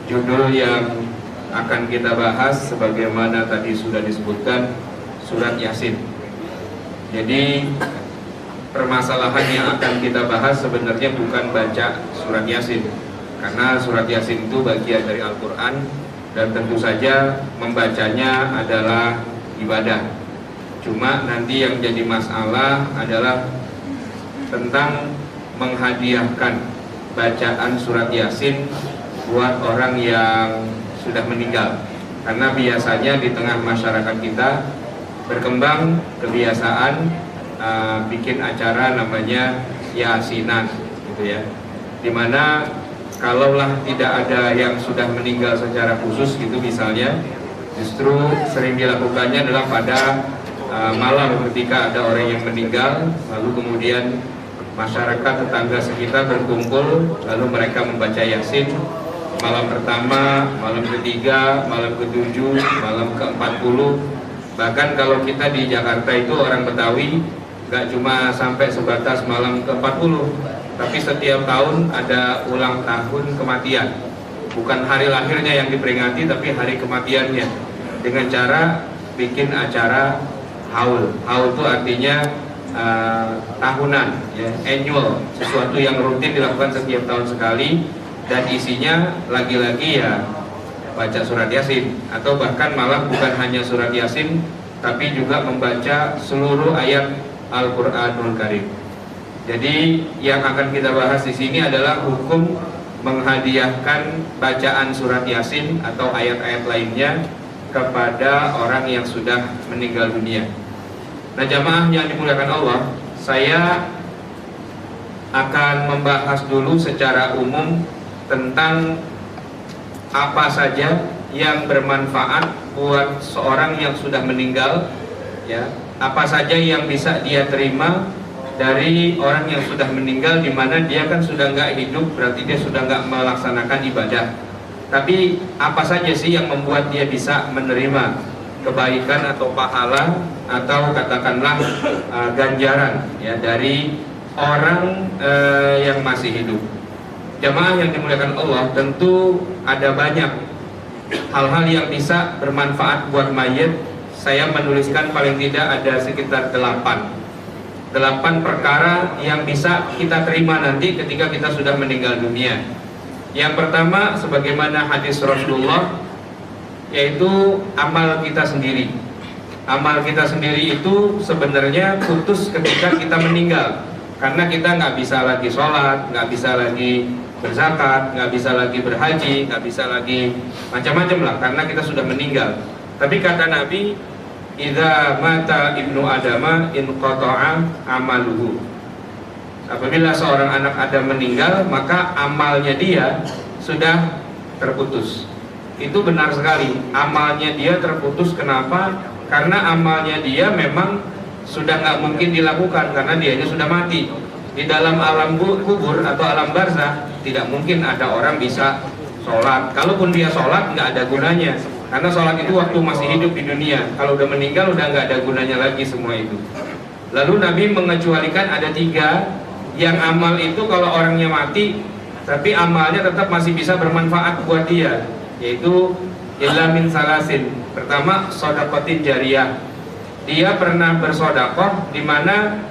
Judul yang akan kita bahas sebagaimana tadi sudah disebutkan, surat Yasin. Jadi permasalahan yang akan kita bahas sebenarnya bukan baca surat Yasin, karena surat Yasin itu bagian dari Al-Quran dan tentu saja membacanya adalah ibadah. Cuma nanti yang jadi masalah adalah tentang menghadiahkan bacaan surat Yasin buat orang yang sudah meninggal. Karena biasanya di tengah masyarakat kita berkembang kebiasaan bikin acara namanya Yasinan gitu ya, dimana kalaulah tidak ada yang sudah meninggal secara khusus gitu misalnya, justru sering dilakukannya adalah pada malam ketika ada orang yang meninggal, lalu kemudian masyarakat tetangga sekitar berkumpul, lalu mereka membaca Yasin malam pertama, malam ketiga, malam ketujuh, malam ke-40. Bahkan kalau kita di Jakarta itu orang Betawi gak cuma sampai sebatas malam ke-40, tapi setiap tahun ada ulang tahun kematian. Bukan hari lahirnya yang diperingati, tapi hari kematiannya, dengan cara bikin acara haul. Haul itu artinya tahunan ya, annual, sesuatu yang rutin dilakukan setiap tahun sekali, dan isinya lagi-lagi ya baca surat Yasin, atau bahkan malah bukan hanya surat Yasin tapi juga membaca seluruh ayat Al-Qur'anul Karim. Jadi yang akan kita bahas di sini adalah hukum menghadiahkan bacaan surat Yasin atau ayat-ayat lainnya kepada orang yang sudah meninggal dunia. Nah, jamaah yang dimuliakan Allah, saya akan membahas dulu secara umum tentang apa saja yang bermanfaat buat seorang yang sudah meninggal, ya, apa saja yang bisa dia terima dari orang yang sudah meninggal, di mana dia kan sudah nggak hidup, berarti dia sudah nggak melaksanakan ibadah. Tapi apa saja sih yang membuat dia bisa menerima kebaikan atau pahala atau katakanlah ganjaran ya dari orang yang masih hidup. Jamaah yang dimuliakan Allah, tentu ada banyak hal-hal yang bisa bermanfaat buat mayit. Saya menuliskan paling tidak ada sekitar 8 perkara yang bisa kita terima nanti ketika kita sudah meninggal dunia. Yang pertama, sebagaimana hadis Rasulullah, yaitu amal kita sendiri. Amal kita sendiri itu sebenarnya putus ketika kita meninggal, karena kita nggak bisa lagi sholat, nggak bisa lagi berzakat, nggak bisa lagi berhaji, nggak bisa lagi macam-macam lah, karena kita sudah meninggal. Tapi kata Nabi, idza mata ibnu adama inqata'a amaluhu. Apabila seorang anak Adam meninggal, maka amalnya dia sudah terputus. Itu benar sekali, amalnya dia terputus. Kenapa? Karena amalnya dia memang sudah nggak mungkin dilakukan, karena dianya sudah mati. Di dalam alam kubur atau alam barzah tidak mungkin ada orang bisa sholat. Kalaupun dia sholat nggak ada gunanya, karena sholat itu waktu masih hidup di dunia. Kalau udah meninggal udah nggak ada gunanya lagi semua itu. Lalu Nabi mengecualikan ada 3 yang amal itu kalau orangnya mati tapi amalnya tetap masih bisa bermanfaat buat dia, yaitu illa min salasin. Pertama, shadaqatin jariyah. Dia pernah bersodakoh di mana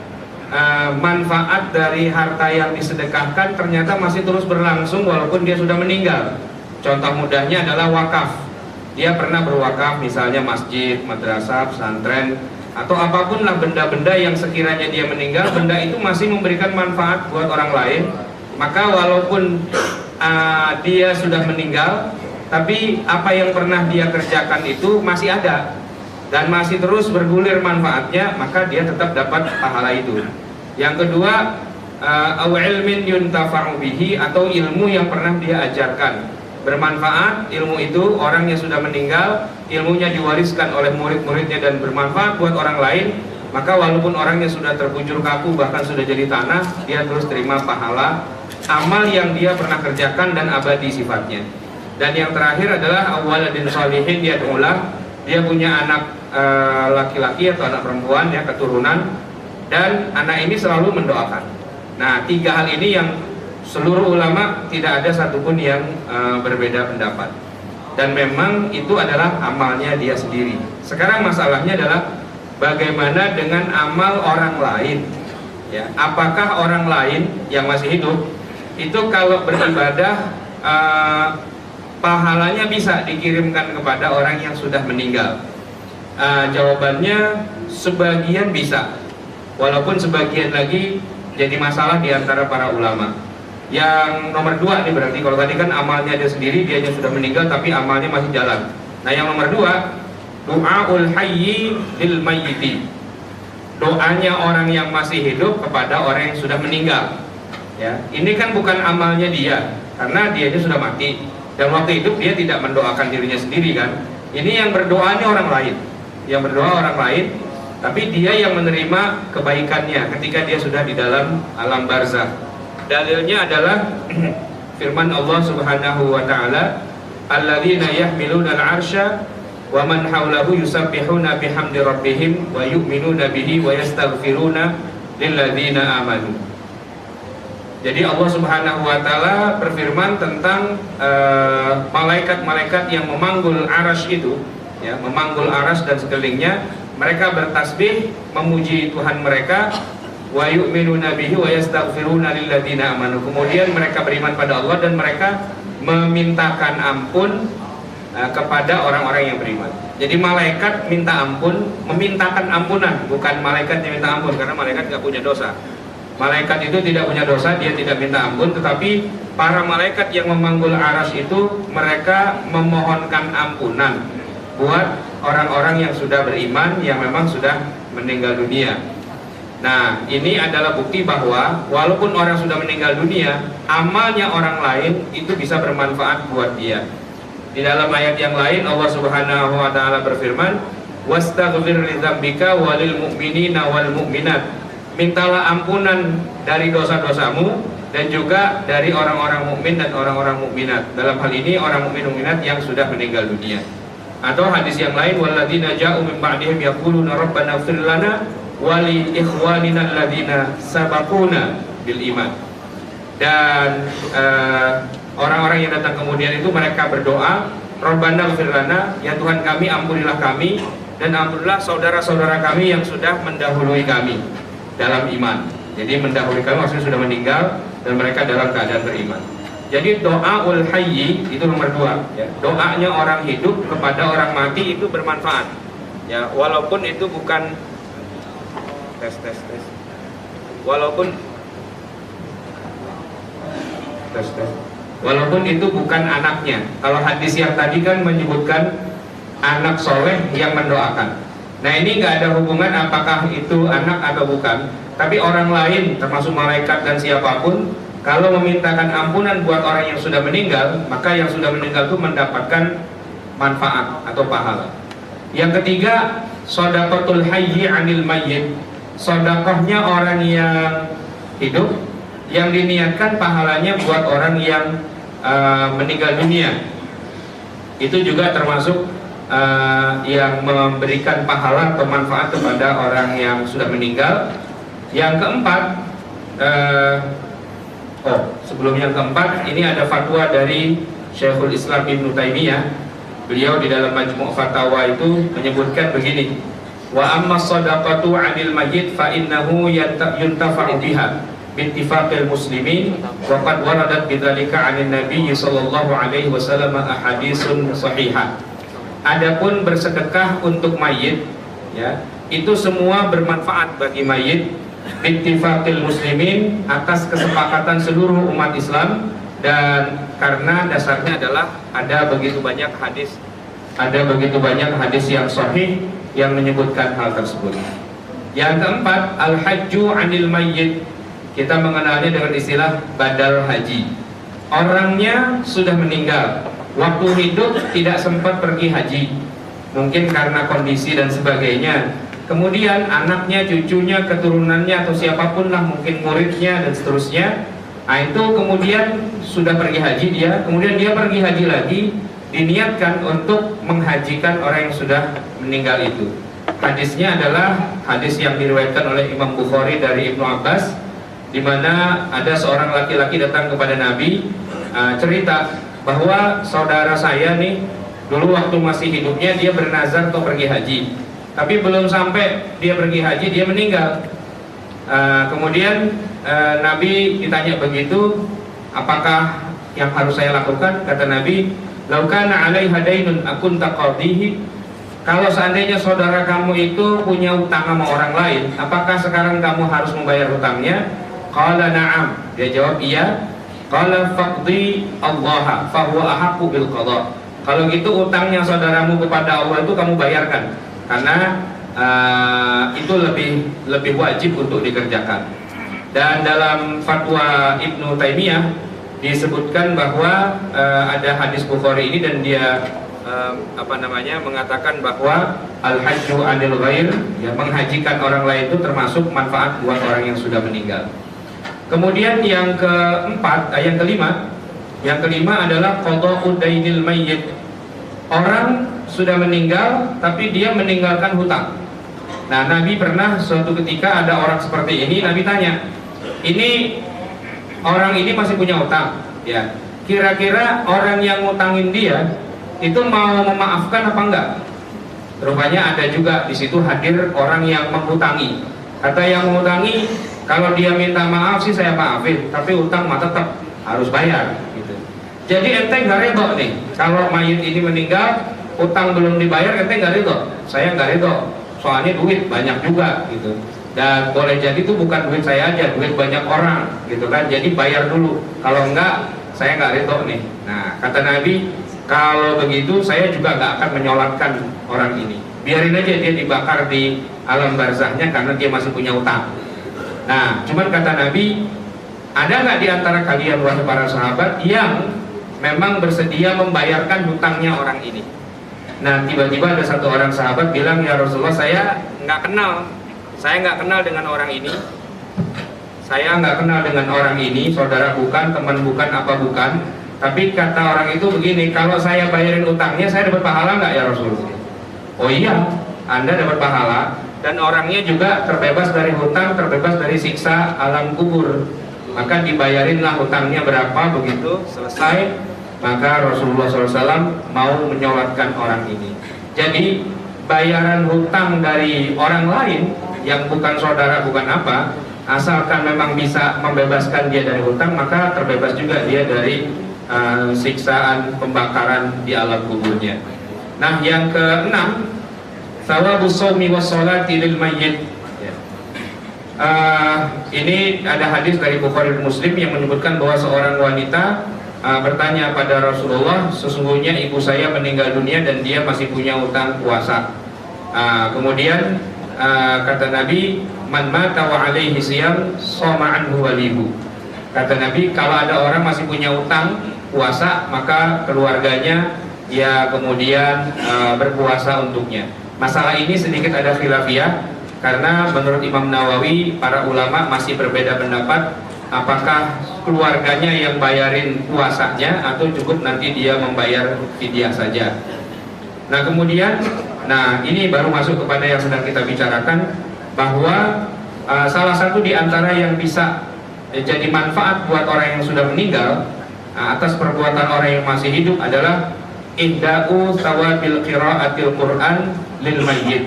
manfaat dari harta yang disedekahkan ternyata masih terus berlangsung walaupun dia sudah meninggal. Contoh mudahnya adalah wakaf. Dia pernah berwakaf, misalnya masjid, madrasah, pesantren, atau apapun lah benda-benda yang sekiranya dia meninggal, benda itu masih memberikan manfaat buat orang lain. Maka walaupun dia sudah meninggal, tapi apa yang pernah dia kerjakan itu masih ada dan masih terus bergulir manfaatnya, maka dia tetap dapat pahala itu. Yang kedua, aw ilmin yuntafa'u bihi, atau ilmu yang pernah dia ajarkan bermanfaat. Ilmu itu orang yang sudah meninggal, ilmunya diwariskan oleh murid-muridnya dan bermanfaat buat orang lain, maka walaupun orangnya sudah terbujur kaku, bahkan sudah jadi tanah, dia terus terima pahala amal yang dia pernah kerjakan dan abadi sifatnya. Dan yang terakhir adalah awaladin sholihin yad'ulah. Dia punya anak laki-laki atau anak perempuan ya, keturunan, dan anak ini selalu mendoakan. Nah, 3 hal ini yang seluruh ulama tidak ada satupun yang berbeda pendapat. Dan memang itu adalah amalnya dia sendiri. Sekarang masalahnya adalah bagaimana dengan amal orang lain? Ya, apakah orang lain yang masih hidup itu kalau beribadah pahalanya bisa dikirimkan kepada orang yang sudah meninggal? Jawabannya sebagian bisa, walaupun sebagian lagi jadi masalah di antara para ulama. Yang nomor dua nih berarti, kalau tadi kan amalnya dia sendiri, dia sudah meninggal tapi amalnya masih jalan. Nah yang nomor dua, du'aul hayyi lil mayyiti, doanya orang yang masih hidup kepada orang yang sudah meninggal. Ya, ini kan bukan amalnya dia, karena dia sudah mati. Dan waktu hidup dia tidak mendoakan dirinya sendiri kan. Ini yang berdoanya orang lain, yang berdoa orang lain, tapi dia yang menerima kebaikannya ketika dia sudah di dalam alam barzakh. Dalilnya adalah firman Allah Subhanahu wa taala, alladzina yahmiluna al-'arsya wa man hawlahu yusabbihuna bihamdi rabbihim wa yu'minuna bihi wa yastaghfiruna lilladzina amanu. Jadi Allah Subhanahu wa taala berfirman tentang malaikat-malaikat yang memanggul arasy itu, ya, memanggul arasy dan sekelilingnya. Mereka bertasbih memuji Tuhan mereka, wa yu'minuna bihi wa yastaghfiruna lilladzina amanu. Kemudian mereka beriman pada Allah dan mereka memintakan ampun kepada orang-orang yang beriman. Jadi malaikat minta ampun, memintakan ampunan, bukan malaikat yang minta ampun, karena malaikat tidak punya dosa. Malaikat itu tidak punya dosa, dia tidak minta ampun, tetapi para malaikat yang memanggul arasy itu mereka memohonkan ampunan buat orang-orang yang sudah beriman, yang memang sudah meninggal dunia. Nah, ini adalah bukti bahwa walaupun orang sudah meninggal dunia, amalnya orang lain itu bisa bermanfaat buat dia. Di dalam ayat yang lain Allah Subhanahu wa taala berfirman, "Wastaghfir li dzambika walil mu'minina wal mu'minat." Mintalah ampunan dari dosa-dosamu dan juga dari orang-orang mukmin dan orang-orang mukminat. Dalam hal ini orang mukmin mukminat yang sudah meninggal dunia. Atau hadis yang lain, "Walladzina ja'u min ba'dihim yaquluna rabbana ighfir lana wali ikhwanina alladzina sabaquna bil iman." Dan orang-orang yang datang kemudian itu mereka berdoa, Rabbana ighfir lana, ya Tuhan kami ampunilah kami dan ampunilah saudara-saudara kami yang sudah mendahului kami dalam iman. Jadi mendahului kami maksudnya sudah meninggal dan mereka dalam keadaan beriman. Jadi doaul hayyi itu nomor dua, ya. Doanya orang hidup kepada orang mati itu bermanfaat, ya, walaupun itu bukan tes. Walaupun itu bukan anaknya. Kalau hadis yang tadi kan menyebutkan anak soleh yang mendoakan. Nah ini nggak ada hubungan apakah itu anak atau bukan. Tapi orang lain termasuk malaikat dan siapapun, kalau memintakan ampunan buat orang yang sudah meninggal, maka yang sudah meninggal itu mendapatkan manfaat atau pahala. Yang ketiga, shadaqatul hayyi 'anil mayyit. Sedekahnya orang yang hidup yang diniatkan pahalanya buat orang yang meninggal dunia. Itu juga termasuk yang memberikan pahala atau manfaat kepada orang yang sudah meninggal. Yang keempat, sebelum yang keempat, ini ada fatwa dari Syekhul Islam Ibnu Taimiyah. Beliau di dalam Majmu' Fatawa itu menyebutkan begini, wa amma shadaqatu 'anil mayyit fa innahu yuntafa'u biha bittifaqil muslimin wa qad waradat bidzalika 'anil nabiy sallallahu alaihi wasallam ahaditsun shahihah. Adapun bersedekah untuk mayit, ya, itu semua bermanfaat bagi mayit bittifaqil muslimin, atas kesepakatan seluruh umat Islam, dan karena dasarnya adalah ada begitu banyak hadis yang sahih yang menyebutkan hal tersebut. Yang keempat, al-hajju 'anil mayyit. Kita mengenalnya dengan istilah badal haji. Orangnya sudah meninggal, waktu hidup tidak sempat pergi haji, mungkin karena kondisi dan sebagainya. Kemudian anaknya, cucunya, keturunannya atau siapapun lah, mungkin muridnya dan seterusnya. Nah itu kemudian sudah pergi haji dia, kemudian dia pergi haji lagi, diniatkan untuk menghajikan orang yang sudah meninggal itu. Hadisnya adalah hadis yang diriwayatkan oleh Imam Bukhari dari Ibnu Abbas. di mana ada seorang laki-laki datang kepada Nabi, cerita bahwa saudara saya nih dulu waktu masih hidupnya dia bernazar untuk pergi haji, tapi belum sampai dia pergi haji dia meninggal. Kemudian Nabi ditanya begitu, apakah yang harus saya lakukan? Kata Nabi, laukana alaiha dainun akunta qadhihi. Kalau seandainya saudara kamu itu punya utang sama orang lain, apakah sekarang kamu harus membayar hutangnya? Qala na'am. Dia jawab iya. Qala faqdi Allah fa huwa ahaqqu bil qada. Kalau gitu utangnya saudaramu kepada Allah itu kamu bayarkan, karena itu lebih wajib untuk dikerjakan. Dan dalam fatwa Ibnu Taimiyah disebutkan bahwa ada hadis Bukhari ini, dan dia mengatakan bahwa al-hajju 'anil ghair, ya, menghajikan orang lain itu termasuk manfaat buat orang yang sudah meninggal. Kemudian yang kelima adalah qada'u dainil mayyit. Orang sudah meninggal tapi dia meninggalkan hutang. Nah, Nabi pernah suatu ketika ada orang seperti ini, Nabi tanya, ini orang ini masih punya hutang, ya. Kira-kira orang yang ngutangin dia itu mau memaafkan apa enggak? Rupanya ada juga di situ hadir orang yang menghutangi. Kata yang menghutangi, kalau dia minta maaf sih saya maafin, tapi utang mah tetap harus bayar, gitu. Jadi ente nggak ridho nih, kalau mayit ini meninggal, utang belum dibayar, ente nggak ridho. Saya nggak ridho, soalnya duit banyak juga, gitu. Dan boleh jadi itu bukan duit saya aja, duit banyak orang, gitu kan. Jadi bayar dulu, kalau enggak saya nggak ridho nih. Nah, kata Nabi, kalau begitu saya juga nggak akan menyolatkan orang ini. Biarin aja dia dibakar di alam barzahnya karena dia masih punya utang. Nah, cuman kata Nabi, ada nggak di antara kalian wahai para sahabat yang memang bersedia membayarkan hutangnya orang ini? Nah, tiba-tiba ada satu orang sahabat bilang, ya Rasulullah, saya nggak kenal dengan orang ini. Saya nggak kenal dengan orang ini, saudara bukan, teman bukan, apa bukan. Tapi kata orang itu begini, kalau saya bayarin utangnya, saya dapat pahala nggak ya Rasulullah? Oh iya, Anda dapat pahala, dan orangnya juga terbebas dari hutang, terbebas dari siksa alam kubur. Maka dibayarinlah hutangnya berapa, begitu selesai, maka Rasulullah SAW mau menyolatkan orang ini. Jadi bayaran hutang dari orang lain yang bukan saudara, bukan apa, asalkan memang bisa membebaskan dia dari hutang, maka terbebas juga dia dari siksaan pembakaran di alam kuburnya. Nah, yang keenam, thawabus shaumi was sholati lil mayyit. Ini ada hadis dari Bukhari dan Muslim yang menyebutkan bahwa seorang wanita bertanya pada Rasulullah, sesungguhnya ibu saya meninggal dunia dan dia masih punya utang puasa. Kemudian kata Nabi, man mata wa alaihi siyam shoma anhu walihu. Kata Nabi, kalau ada orang masih punya utang puasa, maka keluarganya ya kemudian berpuasa untuknya. Masalah ini sedikit ada khilafiyah, karena menurut Imam Nawawi para ulama masih berbeda pendapat, apakah keluarganya yang bayarin puasanya atau cukup nanti dia membayar fidyah saja. Nah, kemudian ini baru masuk kepada yang sedang kita bicarakan, bahwa salah satu di antara yang bisa jadi manfaat buat orang yang sudah meninggal atas perbuatan orang yang masih hidup adalah ihda'u thawabil qira'atil Qur'an lil mayyit,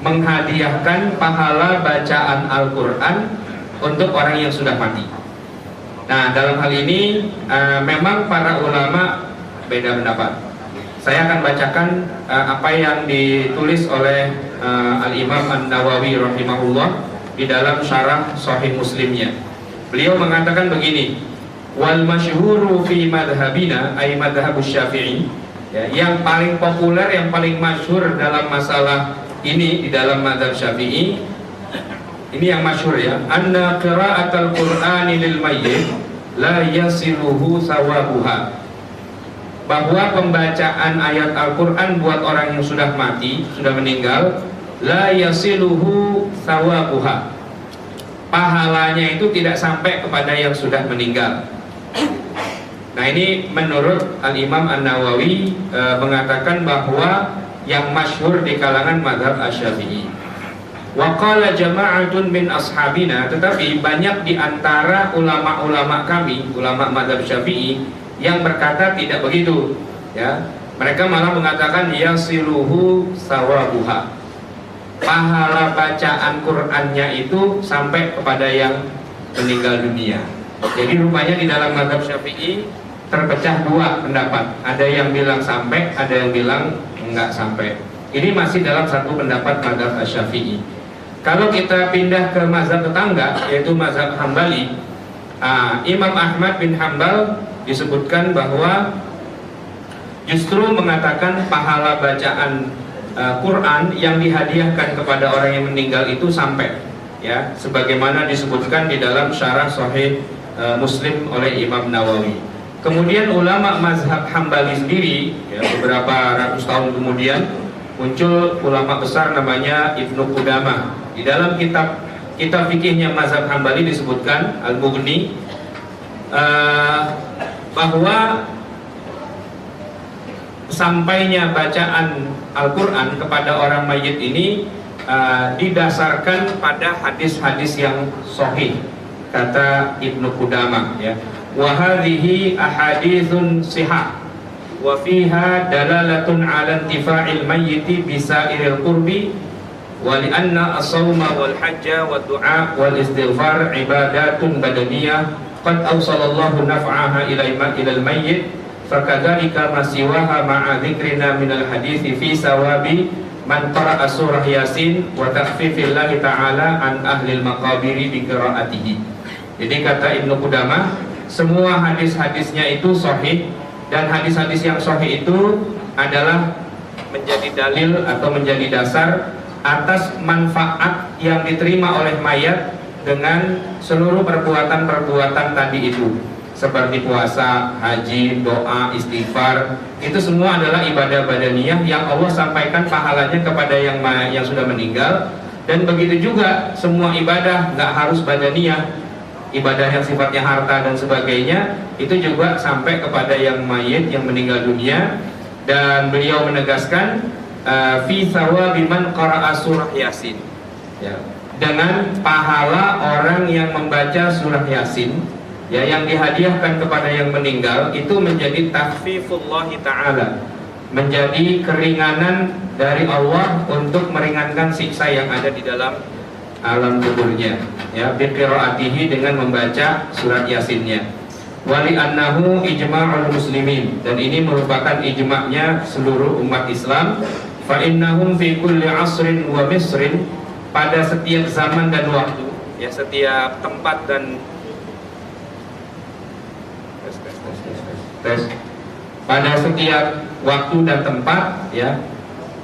menghadiahkan pahala bacaan Al-Qur'an untuk orang yang sudah mati. Nah, dalam hal ini memang para ulama beda pendapat. Saya akan bacakan apa yang ditulis oleh Al-Imam An-Nawawi rahimahullah di dalam syarah Sahih Muslimnya. Beliau mengatakan begini, wal masyhuru fi madhabina, ay madhabus Syafi'i, ya, yang paling populer, yang paling masyhur dalam masalah ini di dalam madhab Syafi'i, ini yang masyhur ya, anna qira'atul Qur'ani lil mayyit la yasiluhu sawabuha, bahwa pembacaan ayat Al-Qur'an buat orang yang sudah mati, sudah meninggal, la yasiluhu sawabuha, pahalanya itu tidak sampai kepada yang sudah meninggal. Nah, ini menurut Al-Imam An-Nawawi mengatakan bahwa yang masyhur di kalangan mazhab Asy-Syafi'i. Wa qala jama'atun min ashabina, tetapi banyak di antara ulama-ulama kami, ulama mazhab Syafi'i yang berkata tidak begitu, ya. Mereka malah mengatakan yasiluhu sawabuha. Pahala bacaan Qur'annya itu sampai kepada yang meninggal dunia. Jadi rupanya di dalam mazhab Syafi'i terpecah dua pendapat. Ada yang bilang sampai, ada yang bilang enggak sampai. Ini masih dalam satu pendapat mazhab Syafi'i. Kalau kita pindah ke mazhab tetangga, yaitu mazhab Hambali, Imam Ahmad bin Hambal disebutkan bahwa justru mengatakan pahala bacaan Quran yang dihadiahkan kepada orang yang meninggal itu sampai, ya, sebagaimana disebutkan di dalam syarah Sahih Muslim oleh Imam Nawawi. Kemudian ulama mazhab Hambali sendiri, ya, beberapa ratus tahun kemudian muncul ulama besar namanya Ibnu Qudamah. Di dalam kitab fikihnya mazhab Hambali disebutkan Al-Mughni, bahwa sampainya bacaan Al-Quran kepada orang mayit ini didasarkan pada hadis-hadis yang sahih, kata Ibnu Qudamah, ya. Wa hadhihi ahaditsun sihah wa fiha dalalatun ala intifa'il mayyiti bisairil qurbi wa li'anna as-sawma wal hajja wad du'a wal istighfar ibadatun badaniyah qad awsalallahu naf'aha ilal mayyit fakadzalika ma siwaha ma'a dzikrina minal hadithi fi sawabi man qara'a surah Yasin wa takhfifillahi ta'ala an ahlil maqabiri bi qiraatihi. Jadi kata Ibnu Qudamah, semua hadis-hadisnya itu sahih, dan hadis-hadis yang sahih itu adalah menjadi dalil atau menjadi dasar atas manfaat yang diterima oleh mayat dengan seluruh perbuatan-perbuatan tadi itu, seperti puasa, haji, doa, istighfar. Itu semua adalah ibadah badaniyah yang Allah sampaikan pahalanya kepada yang sudah meninggal. Dan begitu juga semua ibadah, nggak harus badaniyah, ibadah yang sifatnya harta dan sebagainya itu juga sampai kepada yang mayit yang meninggal dunia. Dan beliau menegaskan fi thawabi man qara'a surah Yasin, ya, dengan pahala orang yang membaca surah Yasin, ya, yang dihadiahkan kepada yang meninggal itu menjadi takhfifullahi ta'ala, menjadi keringanan dari Allah untuk meringankan siksa yang ada di dalam alam kuburnya, ya, biqiraatihi, dengan membaca surat Yasinnya. Wali annahu ijma'ul muslimin, dan ini merupakan ijma'nya seluruh umat Islam. Fa innahum fi kulli asrin wa misrin, pada setiap zaman dan waktu, ya, setiap tempat dan pada setiap waktu dan tempat, ya,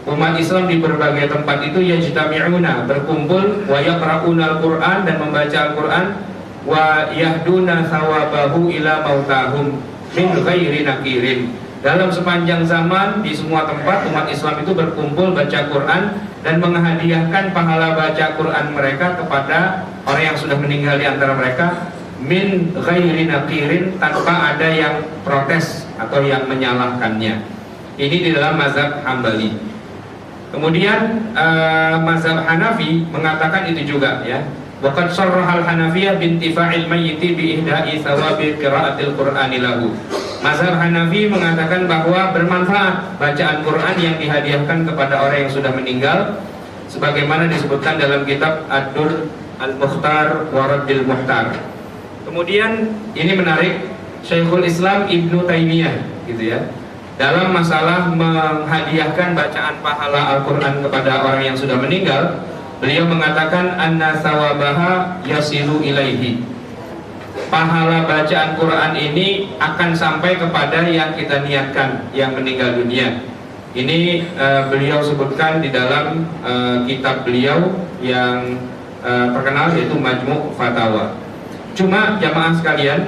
umat Islam di berbagai tempat itu yajtami'una, berkumpul, wa yaqra'una al-Qur'an, dan membaca Al-Qur'an, wa yahduna thawabahu ila mautahum min ghairi nakirin. Dalam sepanjang zaman, di semua tempat umat Islam itu berkumpul baca Quran dan menghadiahkan pahala baca Quran mereka kepada orang yang sudah meninggal di antara mereka min ghairi nakirin, tanpa ada yang protes atau yang menyalahkannya. Ini di dalam mazhab Hambali. Kemudian mazhab Hanafi mengatakan itu juga, ya. Waqad sarraha al-Hanafiyah bintifa'il mayyiti bi ihda'i thawabi qira'atil Qur'ani lahu. Mazhab Hanafi mengatakan bahwa bermanfaat bacaan Quran yang dihadiahkan kepada orang yang sudah meninggal, sebagaimana disebutkan dalam kitab Ad-Dur Al-Mukhtar wa Raddil Muhtar. Kemudian ini menarik, Syekhul Islam Ibnu Taimiyah, gitu, ya, dalam masalah menghadiahkan bacaan pahala Al-Quran kepada orang yang sudah meninggal, beliau mengatakan anna thawabaha yasilu ilaihi. Pahala bacaan Quran ini akan sampai kepada yang kita niatkan, yang meninggal dunia. Ini beliau sebutkan di dalam kitab beliau yang terkenal, yaitu Majmu' Fatawa. Cuma jamaah sekalian,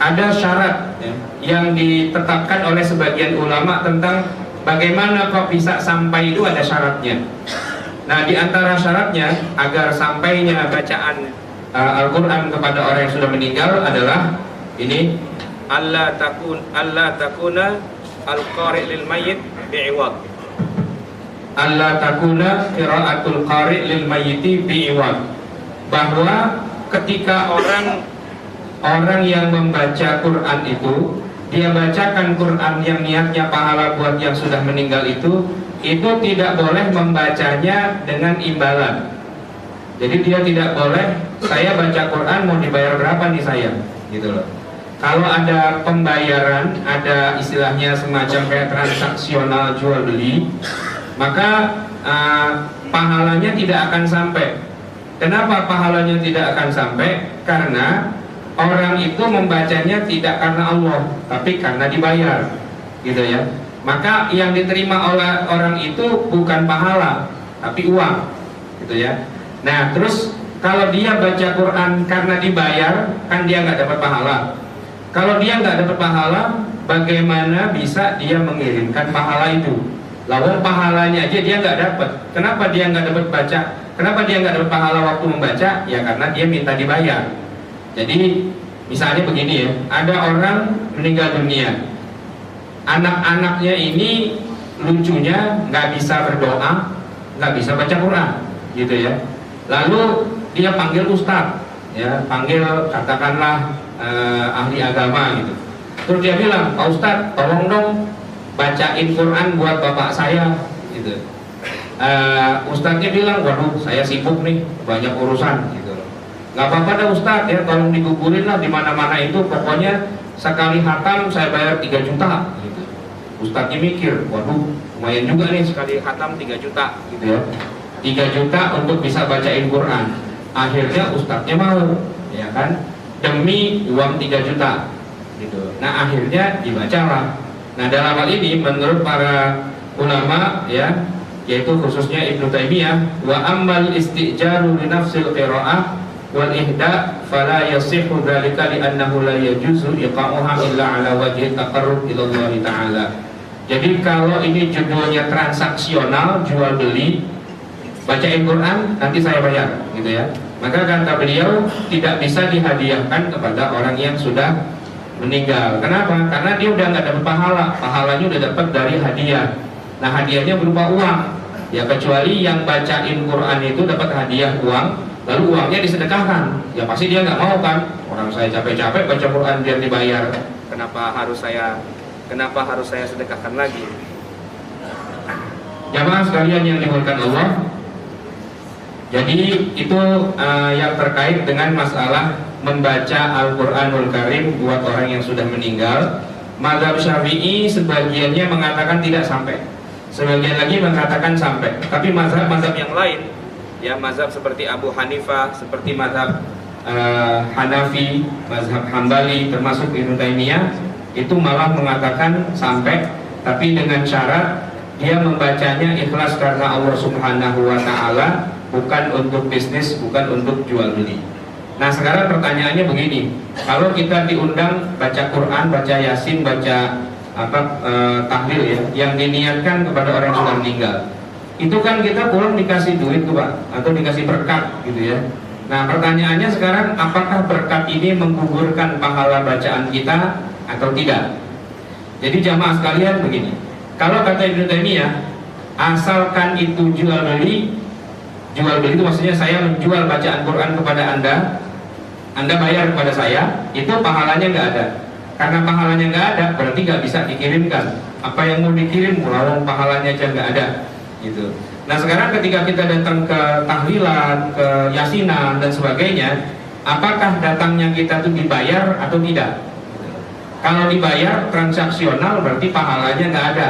ada syarat, ya, yang ditetapkan oleh sebagian ulama tentang bagaimana kok bisa sampai, itu ada syaratnya. Nah, di antara syaratnya agar sampainya bacaan Al-Quran kepada orang yang sudah meninggal adalah ini, Allah takuna al-qari' lil mayyit bi'iwad. alla takuna qiraatul qari' lil mayyiti bi'iwad, bahwa ketika orang yang membaca Quran itu, dia bacakan Quran yang niatnya pahala buat yang sudah meninggal itu tidak boleh membacanya dengan imbalan. Jadi dia tidak boleh, saya baca Quran mau dibayar berapa nih saya, gitu loh. Kalau ada pembayaran, ada istilahnya semacam kayak transaksional jual beli, maka pahalanya tidak akan sampai. Kenapa pahalanya tidak akan sampai? Karena orang itu membacanya tidak karena Allah, tapi karena dibayar, gitu ya. Maka yang diterima oleh orang itu bukan pahala, tapi uang, gitu ya. Nah, terus kalau dia baca Quran karena dibayar, kan dia nggak dapat pahala. Kalau dia nggak dapat pahala, bagaimana bisa dia mengirimkan pahala itu? Lawang pahalanya aja dia nggak dapat. Kenapa dia nggak dapat baca? Kenapa dia nggak dapat pahala waktu membaca? Ya karena dia minta dibayar. Jadi misalnya begini ya, ada orang meninggal dunia, anak-anaknya ini lucunya nggak bisa berdoa, nggak bisa baca Quran, gitu ya. Lalu dia panggil ustadz, ya, panggil katakanlah ahli agama gitu. Terus dia bilang, Pak Ustadz, tolong dong bacain Quran buat bapak saya, gitu. Ustadznya bilang, waduh, saya sibuk nih, banyak urusan, gitu. Nggak apa-apa dah Ustadz, ya, tolong digugurin lah di mana-mana itu, pokoknya sekali hatam saya bayar 3 juta, gitu. Ustadznya mikir, waduh, lumayan juga nih sekali hatam 3 juta, gitu ya. 3 juta untuk bisa bacain Quran. Akhirnya ustadznya mau, ya kan, demi uang 3 juta, gitu. Nah akhirnya dibacalah. Nah dalam hal ini menurut para ulama, ya, yaitu khususnya Ibnu Taimiyah, wa ammal istijaru li nafsil qiraah wal ihda fala yasihhu dzalika li annahu la yajuzu iqa'uha illa ala wajhi taqarrub ila Allah taala. Jadi kalau ini judulnya transaksional jual beli, bacain Quran nanti saya bayar, gitu ya. Maka kata beliau tidak bisa dihadiahkan kepada orang yang sudah meninggal. Kenapa? Karena dia udah nggak dapat pahala, pahalanya udah dapat dari hadiah. Nah hadiahnya berupa uang. Ya kecuali yang bacain Quran itu dapat hadiah uang, lalu uangnya disedekahkan. Ya pasti dia nggak mau kan. Orang saya capek-capek baca Quran biar dibayar. Kenapa harus saya sedekahkan lagi? Jamaah sekalian yang dimuliakan Allah. Jadi itu yang terkait dengan masalah membaca Al-Quranul Karim buat orang yang sudah meninggal. Mazhab Syafi'i sebagiannya mengatakan tidak sampai, sebagian lagi mengatakan sampai. Tapi mazhab-mazhab yang lain, ya mazhab seperti Abu Hanifah, seperti mazhab Hanafi, mazhab Hambali, termasuk Ibnu Taimiyah, itu malah mengatakan sampai, tapi dengan syarat dia membacanya ikhlas karena Allah Subhanahu wa Ta'ala, bukan untuk bisnis, bukan untuk jual beli. Nah sekarang pertanyaannya begini, kalau kita diundang baca Quran, baca Yasin, baca tahlil ya, yang diniatkan kepada orang yang sudah meninggal, itu kan kita pulang dikasih duit tuh Pak, atau dikasih berkat gitu ya. Nah pertanyaannya sekarang, apakah berkat ini menggugurkan pahala bacaan kita atau tidak? Jadi jamaah sekalian begini, kalau kata Ibnu Taimiyah, asalkan itu jual beli itu maksudnya saya menjual bacaan Quran kepada Anda bayar kepada saya, itu pahalanya nggak ada. Karena pahalanya nggak ada, berarti nggak bisa dikirimkan. Apa yang mau dikirim, mulawang pahalanya aja nggak ada, gitu. Nah sekarang ketika kita datang ke tahlilan, ke yasinan dan sebagainya, apakah datangnya kita itu dibayar atau tidak? Kalau dibayar transaksional berarti pahalanya nggak ada.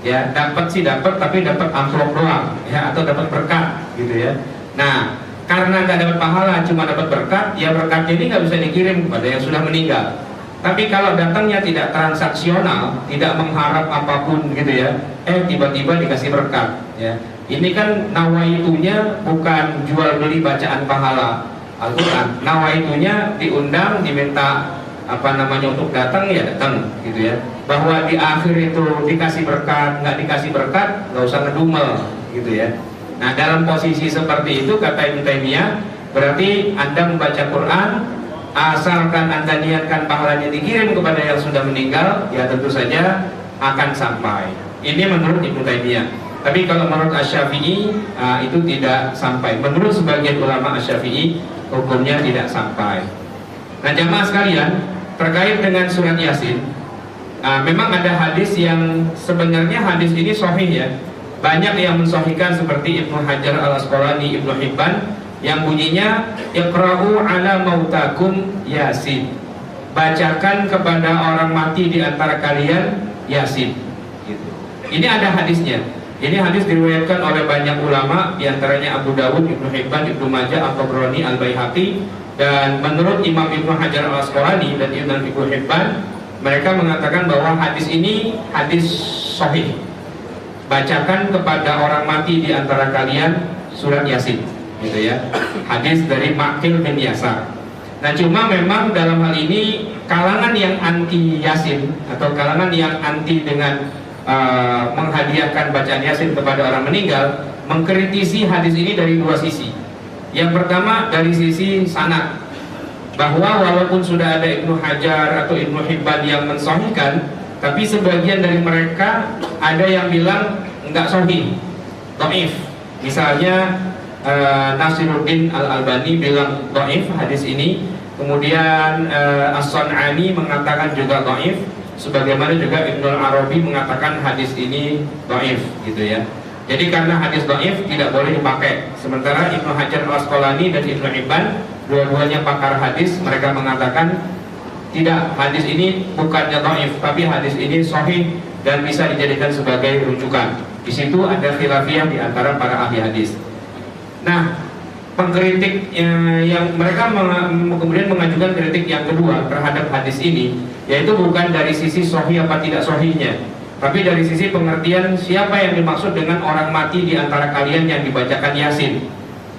Ya dapat sih dapat, tapi dapat amplop doang, ya, atau dapat berkat, gitu ya. Nah karena nggak dapat pahala, cuma dapat berkat, ya berkatnya ini nggak bisa dikirim kepada yang sudah meninggal. Tapi kalau datangnya tidak transaksional, tidak mengharap apapun, gitu ya, tiba-tiba dikasih berkat, ya. Ini kan nawaitunya bukan jual beli bacaan pahala Al-Quran. Nawaitunya diundang, diminta untuk datang, ya datang, gitu ya. Bahwa di akhir itu dikasih berkat, nggak dikasih berkat, nggak usah ngedumel, gitu ya. Nah dalam posisi seperti itu kata Ibnu Taimiyah, berarti Anda membaca Quran, asalkan Anda niatkan pahalanya dikirim kepada yang sudah meninggal, ya tentu saja akan sampai. Ini menurut Ibnu Taimiyah. Tapi kalau menurut Asy-Syafi'i itu tidak sampai. Menurut sebagian ulama Asy-Syafi'i hukumnya tidak sampai. Nah jamaah sekalian, terkait dengan surat Yasin, memang ada hadis yang sebenarnya hadis ini sahih ya. Banyak yang mensahihkan seperti Ibnu Hajar Al-Asqalani, Ibnu Hibban, yang bunyinya Iqra'u ala mautakum Yasin. Bacakan kepada orang mati di antara kalian Yasin. Gitu. Ini ada hadisnya. Ini hadis diriwayatkan oleh banyak ulama, diantaranya Abu Dawud, Ibnu Hibban, Ibnu Majah, At-Tabrani, Al-Baihaqi. Dan menurut Imam Ibnu Hajar Al-Asqalani dan Ibnu Hibban, mereka mengatakan bahwa hadis ini hadis sahih. Bacakan kepada orang mati di antara kalian surat Yasin, gitu ya. Hadis dari Maqil bin Yasar. Nah cuma memang dalam hal ini kalangan yang anti Yasin atau kalangan yang anti dengan menghadiahkan bacaan Yasin kepada orang meninggal mengkritisi hadis ini dari dua sisi. Yang pertama dari sisi sanad, bahwa walaupun sudah ada Ibnu Hajar atau Ibnu Hibban yang mensahihkan, tapi sebagian dari mereka ada yang bilang enggak sahih, dhaif. Misalnya Nasiruddin Al-Albani bilang dhaif hadis ini, kemudian As-Sun'ani mengatakan juga dhaif, sebagaimana juga Ibnu Arabi mengatakan hadis ini dhaif, gitu ya. Jadi karena hadis dhaif tidak boleh dipakai. Sementara Ibnu Hajar Al-Asqalani dan Ibnu Hibban, dua-duanya pakar hadis, mereka mengatakan tidak, hadis ini bukannya dhaif, tapi hadis ini sahih dan bisa dijadikan sebagai rujukan. Di situ ada khilafiyah di antara para ahli hadis. Nah, pengkritik yang mereka kemudian mengajukan kritik yang kedua terhadap hadis ini, yaitu bukan dari sisi sahih apa tidak sahihnya, tapi dari sisi pengertian siapa yang dimaksud dengan orang mati di antara kalian yang dibacakan Yasin.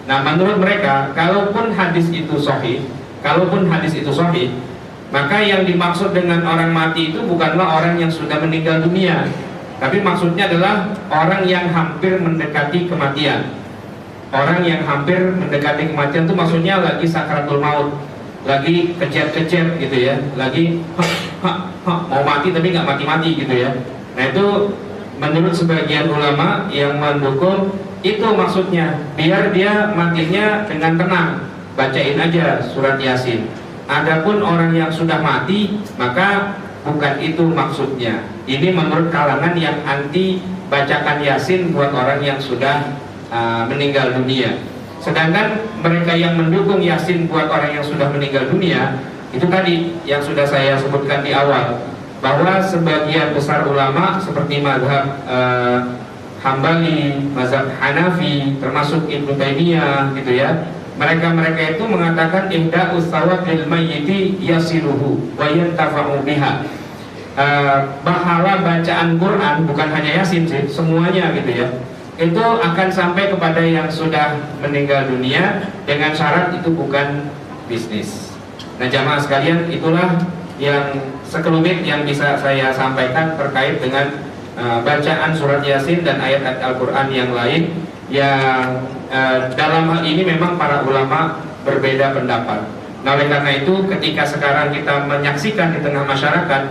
Nah, menurut mereka, kalaupun hadis itu sahih, maka yang dimaksud dengan orang mati itu bukanlah orang yang sudah meninggal dunia, tapi maksudnya adalah orang yang hampir mendekati kematian. Orang yang hampir mendekati kematian itu maksudnya lagi sakratul maut, lagi kecer-kecer gitu ya, lagi mau mati tapi nggak mati-mati gitu ya. Nah itu menurut sebagian ulama yang mendukung itu maksudnya, biar dia matinya dengan tenang, bacain aja surat Yasin. Adapun orang yang sudah mati, maka bukan itu maksudnya. Ini menurut kalangan yang anti bacakan Yasin buat orang yang sudah meninggal dunia. Sedangkan mereka yang mendukung Yasin buat orang yang sudah meninggal dunia, itu tadi yang sudah saya sebutkan di awal, bahwa sebagian besar ulama seperti mazhab Hambali, mazhab Hanafi, termasuk Ibnu Taimiyah gitu ya, mereka itu mengatakan ihda'us thawab lil mayyiti yasiluhu wa yantafa'u biha. Pahala bacaan Quran bukan hanya Yasin sih, semuanya gitu ya, itu akan sampai kepada yang sudah meninggal dunia, dengan syarat itu bukan bisnis. Nah jamaah sekalian, itulah yang sekelumit yang bisa saya sampaikan terkait dengan bacaan surat Yasin dan ayat-ayat Al-Quran yang lain, yang dalam hal ini memang para ulama berbeda pendapat. Nah oleh karena itu, ketika sekarang kita menyaksikan di tengah masyarakat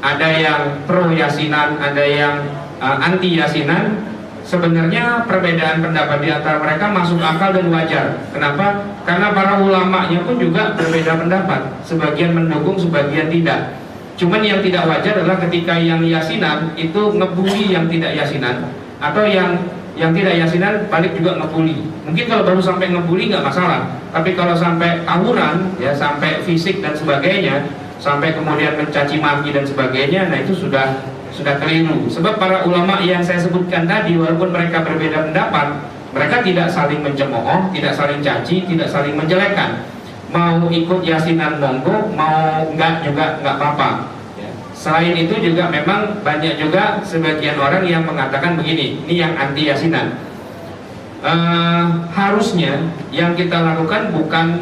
ada yang pro Yasinan, ada yang anti Yasinan, sebenarnya perbedaan pendapat di antara mereka masuk akal dan wajar. Kenapa? Karena para ulamanya pun juga berbeda pendapat. Sebagian mendukung, sebagian tidak. Cuman yang tidak wajar adalah ketika yang Yasinan itu ngebully yang tidak Yasinan, atau yang tidak Yasinan balik juga ngebully. Mungkin kalau baru sampai ngebully nggak masalah, tapi kalau sampai tawuran, ya sampai fisik dan sebagainya, sampai kemudian mencaci maki dan sebagainya, nah itu sudah keliru. Sebab para ulama yang saya sebutkan tadi, walaupun mereka berbeda pendapat, mereka tidak saling mencemooh, tidak saling caci, tidak saling menjelekkan. Mau ikut Yasinan monggo, mau enggak juga enggak apa-apa. Selain itu juga memang banyak juga sebagian orang yang mengatakan begini, ini yang anti Yasinan. Harusnya yang kita lakukan bukan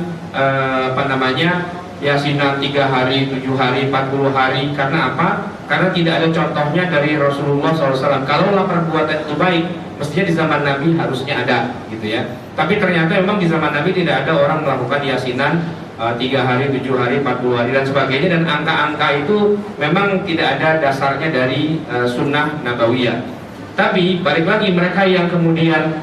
Yasinan 3 hari, 7 hari, 40 hari. Karena apa? Karena tidak ada contohnya dari Rasulullah SAW. Kalaulah perbuatan itu baik, mestinya di zaman Nabi harusnya ada, gitu ya. Tapi ternyata memang di zaman Nabi tidak ada orang melakukan Yasinan 3 hari, 7 hari, 40 hari dan sebagainya. Dan angka-angka itu memang tidak ada dasarnya dari sunnah nabawiyah. Tapi balik lagi mereka yang kemudian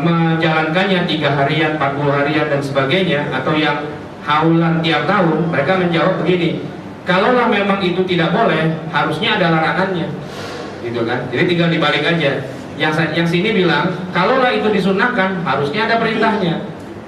menjalankannya 3 harian, 40 harian dan sebagainya, atau yang haulan tiap tahun, mereka menjawab begini, kalaulah memang itu tidak boleh, harusnya ada larangannya, gitu kan? Jadi tinggal dibalik aja. Yang sini bilang, kalaulah itu disunahkan, harusnya ada perintahnya.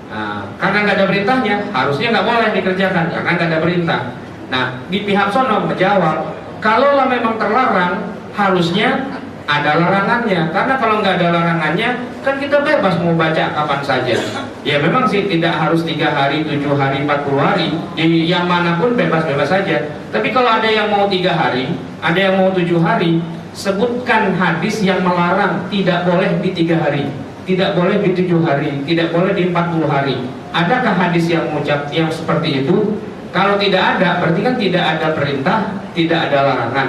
Nah, karena nggak ada perintahnya, harusnya nggak boleh dikerjakan karena nggak ada perintah. Nah, di pihak sono menjawab, kalaulah memang terlarang, harusnya ada larangannya. Karena kalau nggak ada larangannya, kan kita bebas mau baca kapan saja. Ya memang sih tidak harus 3 hari, 7 hari, 40 hari. Jadi yang manapun bebas-bebas saja. Tapi kalau ada yang mau 3 hari, ada yang mau 7 hari, sebutkan hadis yang melarang tidak boleh di 3 hari, tidak boleh di 7 hari, tidak boleh di 40 hari. Adakah hadis yang mengucap yang seperti itu? Kalau tidak ada, berarti kan tidak ada perintah, tidak ada larangan.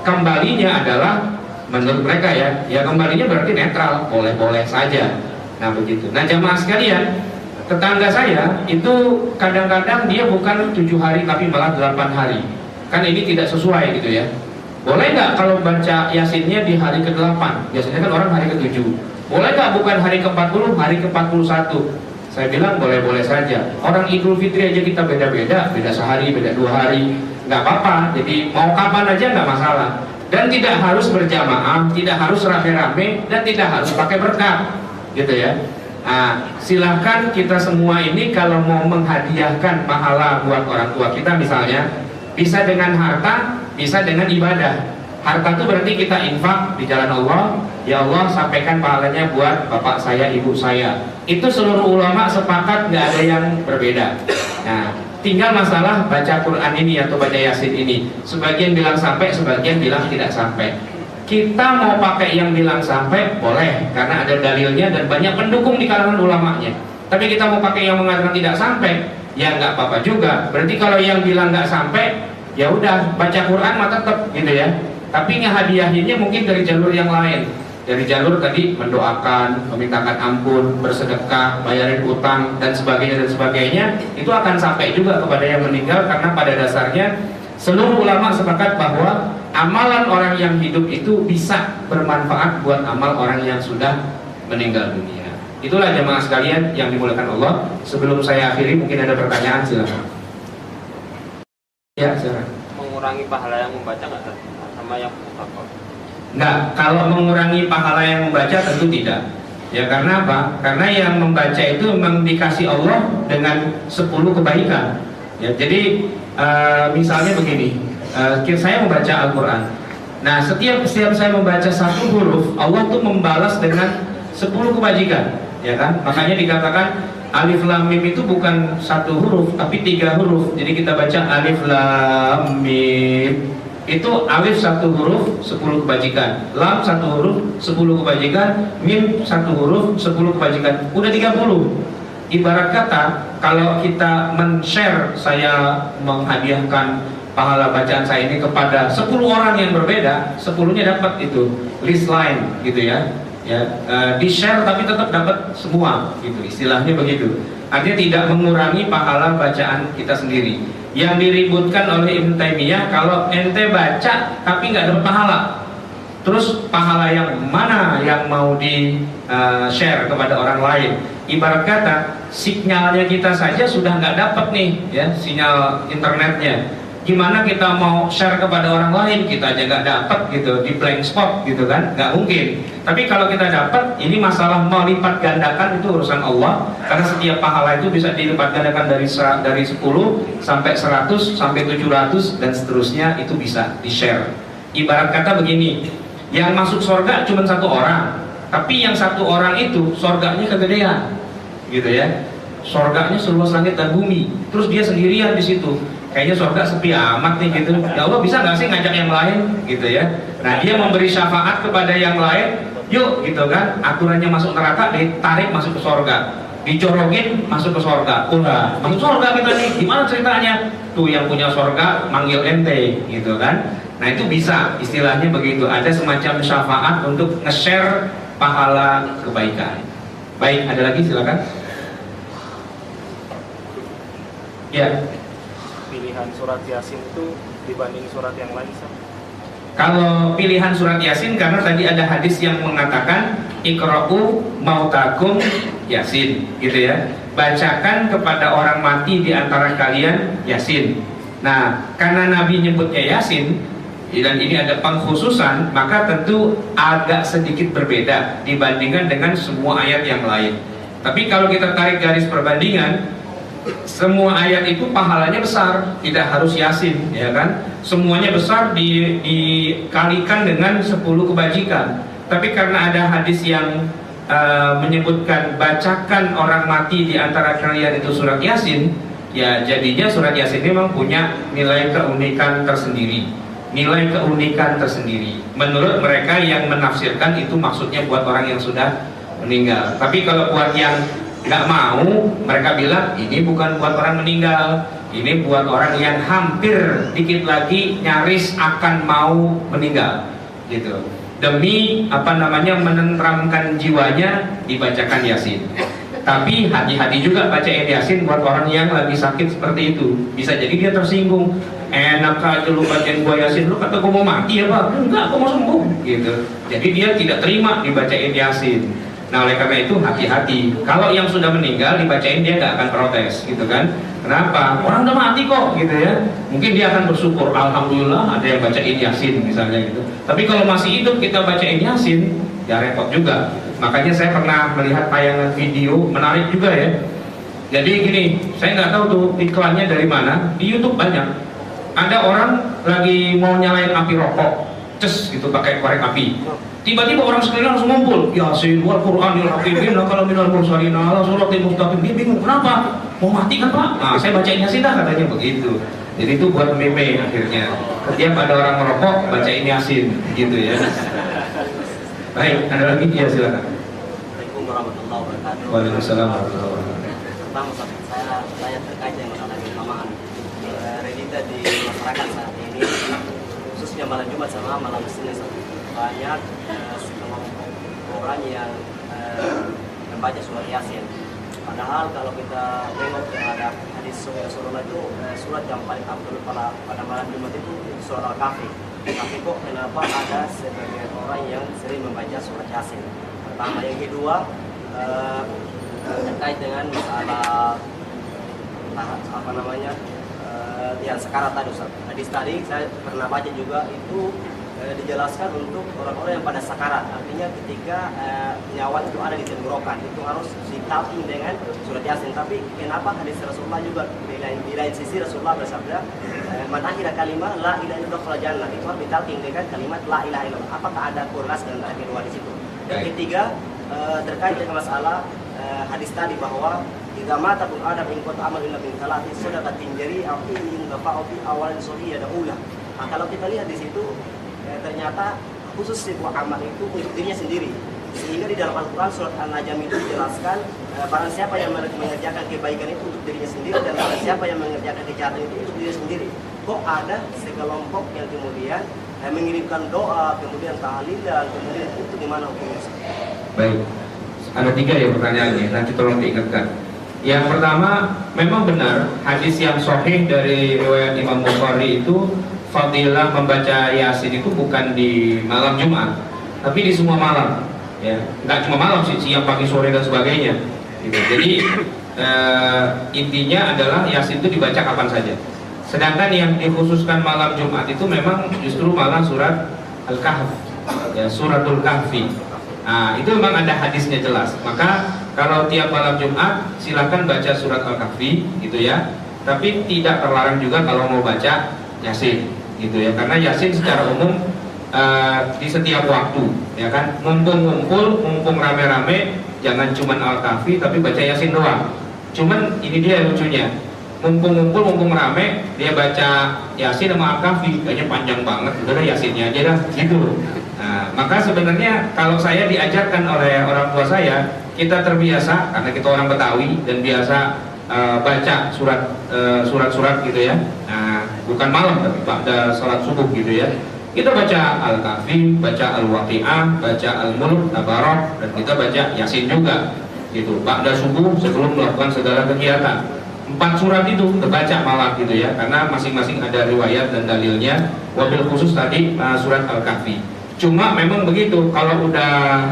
Kembalinya adalah menurut mereka ya kembalinya berarti netral, boleh-boleh saja. Nah begitu. Nah jamaah sekalian, tetangga saya itu kadang-kadang dia bukan 7 hari tapi malah 8 hari. Kan ini tidak sesuai gitu ya. Boleh nggak kalau baca yasinnya di hari ke-8? Biasanya kan orang hari ke-7. Boleh nggak bukan hari ke-40, hari ke-41? Saya bilang boleh-boleh saja. Orang Idul Fitri aja kita beda-beda, beda sehari, beda 2 hari, nggak apa-apa. Jadi mau kapan aja nggak masalah. Dan tidak harus berjamaah, tidak harus rame-rame, dan tidak harus pakai berkat, gitu ya. Nah, silahkan kita semua ini kalau mau menghadiahkan pahala buat orang tua kita misalnya, bisa dengan harta, bisa dengan ibadah. Harta itu berarti kita infak di jalan Allah. Ya Allah, sampaikan pahalanya buat bapak saya, ibu saya. Itu seluruh ulama sepakat, nggak ada yang berbeda. Nah, tinggal masalah baca Quran ini atau baca Yasin ini. Sebagian bilang sampai, sebagian bilang tidak sampai. Kita mau pakai yang bilang sampai, boleh, karena ada dalilnya dan banyak pendukung di kalangan ulamanya. Tapi kita mau pakai yang mengatakan tidak sampai, ya nggak apa-apa juga. Berarti kalau yang bilang nggak sampai, ya udah baca Quran mah tetap gitu ya. Tapi ngehadiahinnya mungkin dari jalur yang lain. Dari jalur tadi mendoakan, memintakan ampun, bersedekah, bayarin utang dan sebagainya, itu akan sampai juga kepada yang meninggal karena pada dasarnya seluruh ulama sepakat bahwa amalan orang yang hidup itu bisa bermanfaat buat amal orang yang sudah meninggal dunia. Itulah jemaah sekalian yang dimuliakan Allah. Sebelum saya akhiri mungkin ada pertanyaan, silakan. Ya, silakan. Mengurangi pahala yang membaca nggak sama yang mutaqab? Enggak, kalau mengurangi pahala yang membaca tentu tidak. Ya karena apa? Karena yang membaca itu memang dikasih Allah dengan 10 kebaikan. Ya, jadi misalnya begini, saya membaca Al-Quran. Nah, setiap saya membaca 1 huruf, Allah tuh membalas dengan 10 kebajikan, ya kan? Makanya dikatakan Alif Lam Mim itu bukan 1 huruf, tapi 3 huruf. Jadi kita baca Alif Lam Mim. Itu alif 1 huruf 10 kebajikan, lam 1 huruf 10 kebajikan, mim 1 huruf 10 kebajikan, udah 30. Ibarat kata kalau kita men-share, saya menghadiahkan pahala bacaan saya ini kepada 10 orang yang berbeda, 10-nya dapat itu list line gitu ya. Di-share tapi tetap dapat semua gitu, istilahnya begitu. Artinya tidak mengurangi pahala bacaan kita sendiri. Yang diributkan oleh Ibnu Taimiyah, kalau ente baca tapi nggak dapat pahala, terus pahala yang mana yang mau di-share kepada orang lain? Ibarat kata sinyalnya kita saja sudah nggak dapat nih ya, sinyal internetnya. Gimana kita mau share kepada orang lain, kita aja nggak dapat gitu, di blank spot gitu kan, nggak mungkin. Tapi kalau kita dapat, ini masalah melipat gandakan itu urusan Allah, karena setiap pahala itu bisa dilipat gandakan dari 10 sampai 100 sampai 700 dan seterusnya, itu bisa di share. Ibarat kata begini, yang masuk surga cuma 1 orang, tapi yang 1 orang itu surganya kegedean gitu ya, surganya seluas langit dan bumi, terus dia sendirian di situ. Kayaknya surga sepi amat nih gitu. Ya Allah, bisa nggak sih ngajak yang lain gitu ya? Nah, dia memberi syafaat kepada yang lain. Yuk gitu kan, aturannya masuk neraka ditarik masuk ke surga, dicorokin masuk ke surga. Udah masuk surga kita nih, gimana ceritanya? Tuh yang punya surga manggil ente gitu kan. Nah itu bisa, istilahnya begitu, ada semacam syafaat untuk nge-share pahala kebaikan. Baik, ada lagi silakan. Ya. Pilihan surat Yasin itu dibanding surat yang lain, Kalau pilihan surat Yasin karena tadi ada hadis yang mengatakan Iqra'u mautakum Yasin, gitu ya. Bacakan kepada orang mati di antara kalian Yasin. Nah, karena Nabi nyebutnya Yasin dan ini ada pengkhususan, maka tentu agak sedikit berbeda dibandingkan dengan semua ayat yang lain. Tapi kalau kita tarik garis perbandingan, semua ayat itu pahalanya besar, tidak harus Yasin, ya kan? Semuanya besar dikalikan dengan 10 kebajikan. Tapi karena ada hadis yang menyebutkan bacakan orang mati di antara kalian itu surat Yasin, ya jadinya surat Yasin memang punya nilai keunikan tersendiri. Nilai keunikan tersendiri. Menurut mereka yang menafsirkan itu maksudnya buat orang yang sudah meninggal. Tapi kalau buat yang nggak mau, mereka bilang ini bukan buat orang meninggal, ini buat orang yang hampir dikit lagi nyaris akan mau meninggal, gitu. Demi menenteramkan jiwanya dibacakan Yasin. Tapi hati-hati juga bacain Yasin buat orang yang lagi sakit seperti itu. Bisa jadi dia tersinggung. Enak aja lu bacain gua Yasin, lu kata gua mau mati ya Pak? Enggak, gua mau sembuh, gitu. Jadi dia tidak terima dibacain Yasin. Nah, oleh karena itu hati-hati. Kalau yang sudah meninggal dibacain dia nggak akan protes, gitu kan? Kenapa? Orang udah mati kok, gitu ya. Mungkin dia akan bersyukur, alhamdulillah ada yang bacain Yasin misalnya gitu. Tapi kalau masih hidup kita bacain Yasin, ya repot juga. Makanya saya pernah melihat tayangan video menarik juga ya. Jadi gini, saya nggak tahu tuh iklannya dari mana. Di YouTube banyak. Ada orang lagi mau nyalain api rokok, ces gitu pakai korek api. Tiba-tiba orang sekeliling langsung ngumpul. Yasin wal Qur'anil hakim innaka laminal mursalin ala siratal mustaqim. Dia bingung, kenapa? Mau mati kan Pak? Nah, saya bacain Yasin dah, katanya begitu. Jadi itu buat meme akhirnya. Setiap ada orang merokok bacain Yasin, gitu ya. Baik, ada lagi? Ya silakan. Assalamualaikum warahmatullahi wabarakatuh. Waalaikumsalam warahmatullahi wabarakatuh. Pertama, saya terkait dengan masalah keagamaan. Realita di masyarakat saat ini, khususnya malam Jumat sama malam Senin, banyak sekelompok orang yang membaca surat Yasin. Padahal kalau kita tengok terhadap hadis Rasulullah itu surat yang paling afdal pada malam Jumat itu surat Al-Kahfi. Tapi kok kenapa ada sebagian orang yang sering membaca surat Yasin? Pertama, yang kedua terkait dengan masalah yang sekarat tadi Ustaz. Hadis tadi saya pernah baca juga itu dijelaskan untuk orang-orang yang pada sakarat. Artinya ketika nyawa itu ada di tenggorokan, itu harus ditalking dengan surat Yasin. Tapi kenapa hadis Rasulullah juga di lain sisi Rasulullah bersabda man akhira kalimat la ilaha illallah fala jannah, itu harus ditalking dengan kalimat la ilaha illallah. Apakah ada korelasi antara kedua di situ? Yang ketiga terkait dengan masalah hadis tadi bahwa jika mata pun ada ingkot amal illa min salati sadaqatin jari'ah in dafa'u fi awalin sahih ada ulah. Nah, kalau kita lihat di situ ternyata khusus sebuah amal itu untuk dirinya sendiri. Sehingga di dalam Al-Quran surat An-Najm itu dijelaskan barang siapa yang mengerjakan kebaikan itu untuk dirinya sendiri dan barang siapa yang mengerjakan kejahatan itu untuk dirinya sendiri. Kok ada sekelompok yang kemudian mengirimkan doa, kemudian tahlilan, kemudian itu gimana hukumnya? Baik, ada 3 ya pertanyaannya, nanti tolong diingatkan. Yang pertama, memang benar hadis yang sahih dari riwayat Imam Bukhari itu fadilah membaca Yasin itu bukan di malam Jumat, tapi di semua malam, ya. Nggak cuma malam sih, siang, pagi, sore dan sebagainya. Gitu. Jadi intinya adalah Yasin itu dibaca kapan saja. Sedangkan yang dikhususkan malam Jumat itu memang justru malah surat Al-Kahf, ya, suratul Kahfi. Nah, itu memang ada hadisnya jelas. Maka kalau tiap malam Jumat silakan baca surat Al-Kahfi, gitu ya. Tapi tidak terlarang juga kalau mau baca Yasin, gitu ya. Karena Yasin secara umum di setiap waktu, ya kan. Mumpung rame-rame, jangan cuma Al-Kahfi tapi baca Yasin doang. Cuman ini dia lucunya. Mumpung rame, dia baca Yasin sama Al-Kahfi, kayaknya panjang banget. Udah Yasinnya aja dah, gitu. Nah, maka sebenarnya kalau saya diajarkan oleh orang tua saya, kita terbiasa karena kita orang Betawi dan biasa baca surat-surat gitu ya. Nah, bukan malam tapi pada sholat subuh gitu ya. Kita baca Al-Kahfi, baca Al-Waqi'ah, baca Al-Mulk, Tabarak, dan kita baca Yasin juga gitu. Pada subuh sebelum melakukan segala kegiatan. 4 4 surat itu terbaca malah gitu ya, karena masing-masing ada riwayat dan dalilnya. Wabil khusus tadi surat Al-Kahfi. Cuma memang begitu, kalau udah